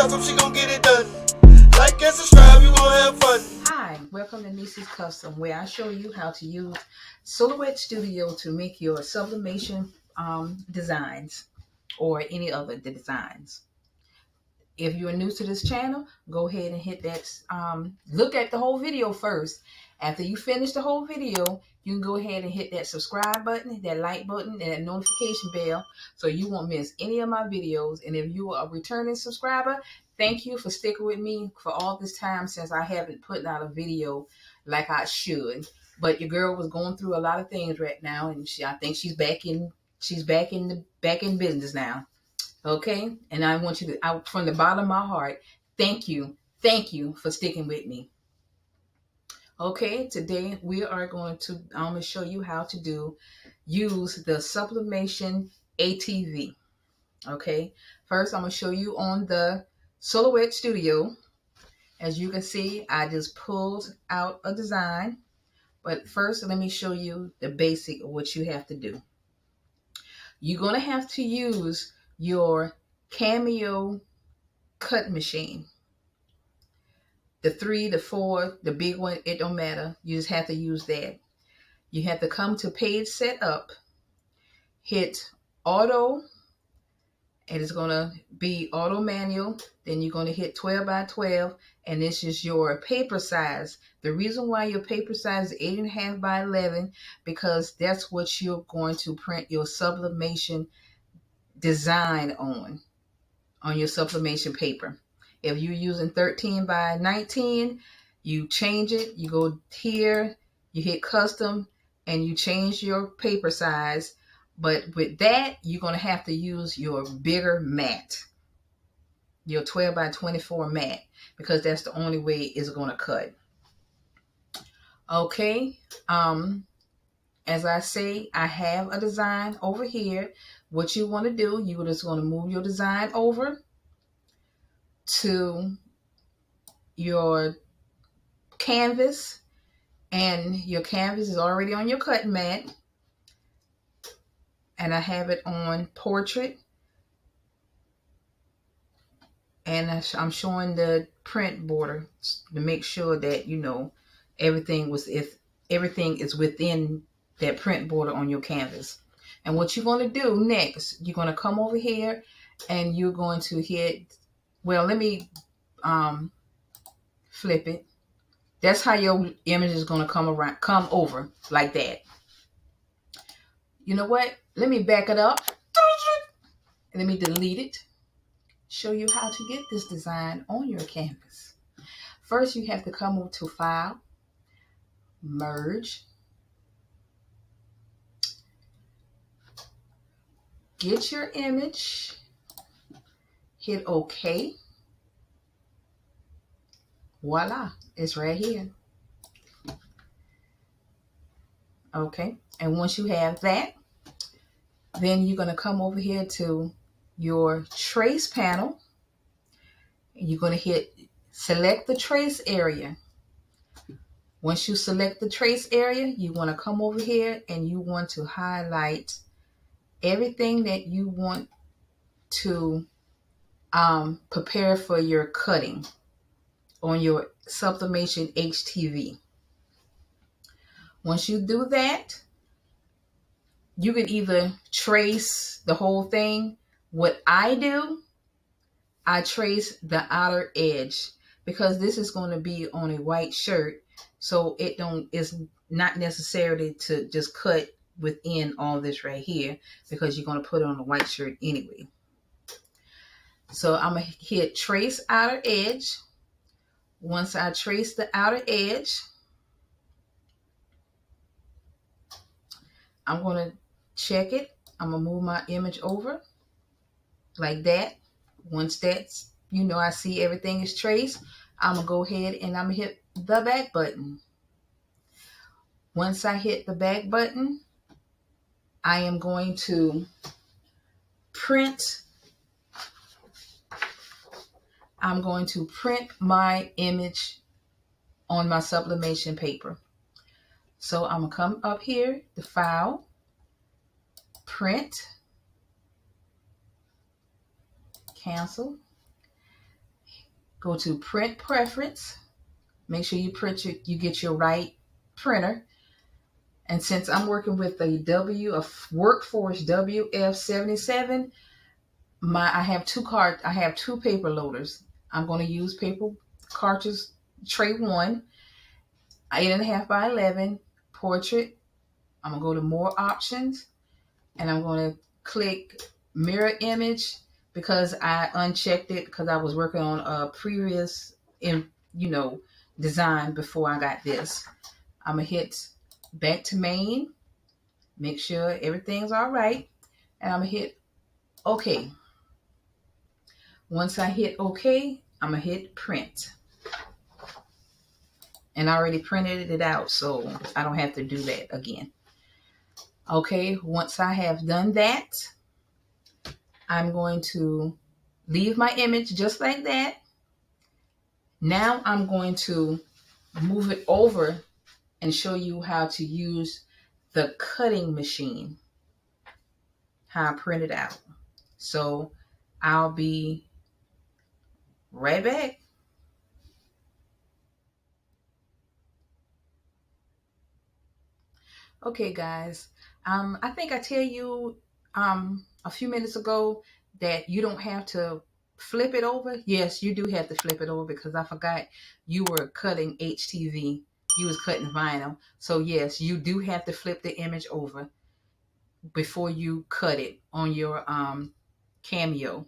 shots up, she gon' get it done. Like and subscribe, you gon' have fun. Hi, welcome to Neicey's Custom, where I show you how to use Silhouette Studio to make your sublimation designs or any other designs. If you're new to this channel, go ahead and hit that, look at the whole video first. After you finish the whole video, you can go ahead and hit that subscribe button, that like button, and that notification bell so you won't miss any of my videos. And if you are a returning subscriber, thank you for sticking with me for all this time since I haven't put out a video like I should. But your girl was going through a lot of things right now, and I think she's back in business now. Okay, and I want you to, from the bottom of my heart, thank you for sticking with me. Okay, today we are going to, I'm going to show you how to use the sublimation HTV. Okay, first I'm going to show you on the Silhouette Studio. As you can see, I just pulled out a design, but first let me show you the basic of what you have to do. You're going to have to use your Cameo cut machine. The 3, the 4, the big one, it don't matter. You just have to use that. You have to come to page setup, hit auto, and it's going to be auto manual. Then you're going to hit 12 by 12, and this is your paper size. The reason why your paper size is 8.5 by 11, because that's what you're going to print your sublimation design on your sublimation paper. If you're using 13 by 19, you change it. You go here, you hit custom, and you change your paper size. But with that, you're going to have to use your bigger mat, your 12 by 24 mat, because that's the only way it's going to cut. Okay. As I say, I have a design over here. What you want to do, you're just going to move your design over to your canvas, and your canvas is already on your cutting mat, and I have it on portrait, and I'm showing the print border to make sure that you know everything is within that print border on your canvas. And what you're going to do next, you're going to come over here and you're going to hit, well, let me flip it. That's how your image is going to come over like that. You know what? Let me back it up. Let me delete it. Show you how to get this design on your canvas. First, you have to come over to File, Merge, get your image, hit OK. Voila, it's right here. Okay, and once you have that, then you're going to come over here to your trace panel. And you're going to select the trace area. Once you select the trace area, you want to come over here and you want to highlight everything that you want to prepare for your cutting on your sublimation HTV. Once you do that, you can either trace the whole thing. What I do, I trace the outer edge because this is going to be on a white shirt, so it's not necessarily to just cut within all this right here because you're going to put it on a white shirt anyway. So I'm going to hit trace outer edge. Once I trace the outer edge, I'm going to check it. I'm going to move my image over like that. Once that's, you know, I see everything is traced, I'm going to go ahead and I'm going to hit the back button. Once I hit the back button, I am going to print. I'm going to print my image on my sublimation paper. So I'm going to come up here to File, Print, Cancel. go to print preference. Make sure you get your right printer. And since I'm working with a Workforce WF77, I have two paper loaders. I'm going to use paper cartridge tray 1, 8.5 by 11 portrait. I'm going to go to more options, and I'm going to click mirror image because I unchecked it because I was working on a previous design before I got this. I'm going to hit back to main, make sure everything's all right, and I'm going to hit OK. Once I hit OK, I'm going to hit print. And I already printed it out, so I don't have to do that again. Okay, once I have done that, I'm going to leave my image just like that. Now I'm going to move it over and show you how to use the cutting machine, how I print it out. So I'll be right back. Okay, guys, I think I tell you a few minutes ago that you don't have to flip it over. Yes, you do have to flip it over because I forgot you were cutting HTV. You was cutting vinyl. So yes, you do have to flip the image over before you cut it on your Cameo.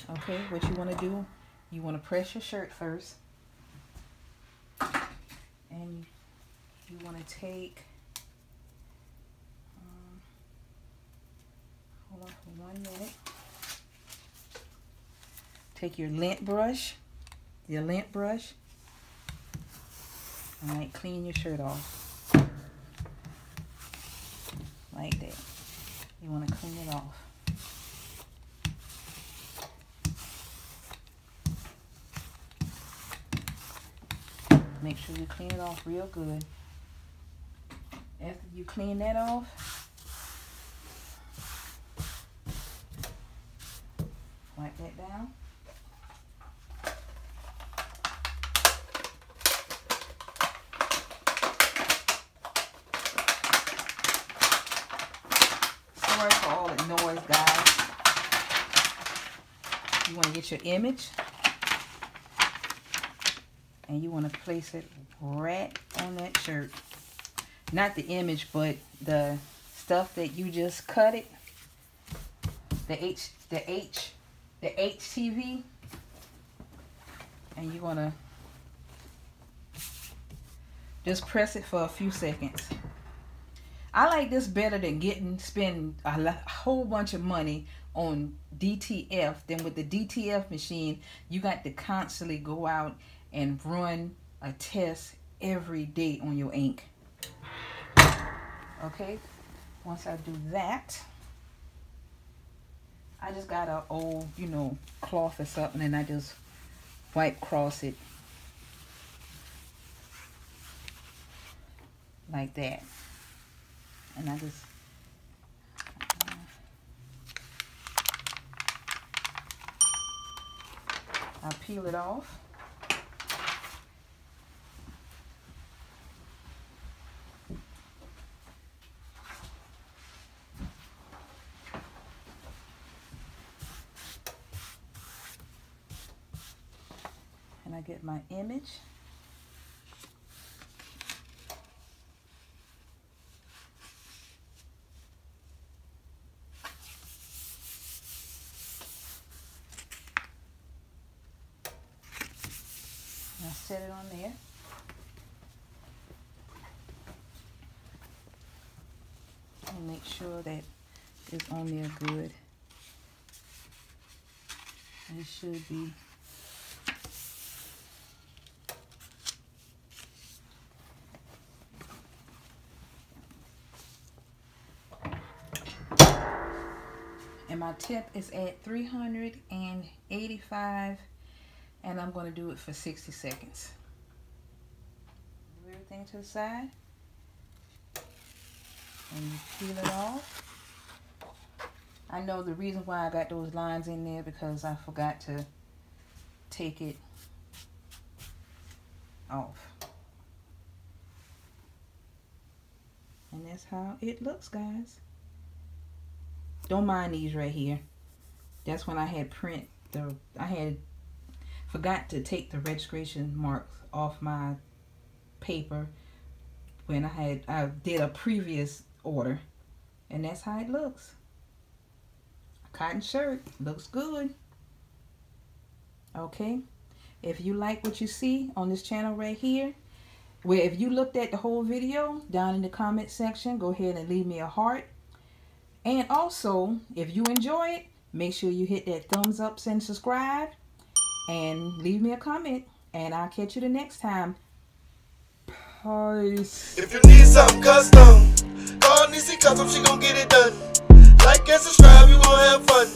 Okay, what you want to do, you want to press your shirt first, and you want to take, hold on for 1 minute, take your lint brush, and like clean your shirt off, like that. You want to clean it off. Make sure you clean it off real good. After you clean that off, wipe that down. Sorry for all the noise, guys. You want to get your image. And you want to place it right on that shirt. Not the image, but the stuff that you just cut it. The HTV. And you want to just press it for a few seconds. I like this better than spend a whole bunch of money on DTF. Then with the DTF machine, you got to constantly go out and run a test every day on your ink. Okay, once I do that, I just got an old, you know, cloth or something, and I just wipe across it like that. And I just I peel it off. And I get my image. And I set it on there. And make sure that it's on there good. And it should be. And my tip is at 385, and I'm going to do it for 60 seconds. Move everything to the side, and you peel it off. I know the reason why I got those lines in there because I forgot to take it off. And that's how it looks, guys. Don't mind these right here. That's when I had forgot to take the registration marks off my paper when I did a previous order. And that's how it looks. A cotton shirt looks good. Okay. If you like what you see on this channel right here, where if you looked at the whole video, down in the comment section, go ahead and leave me a heart. And also, if you enjoy it, make sure you hit that thumbs up and subscribe. And leave me a comment. And I'll catch you the next time. Peace. If you need something custom, call Neicey Custom, she gon' get it done. Like and subscribe, you gon' have fun.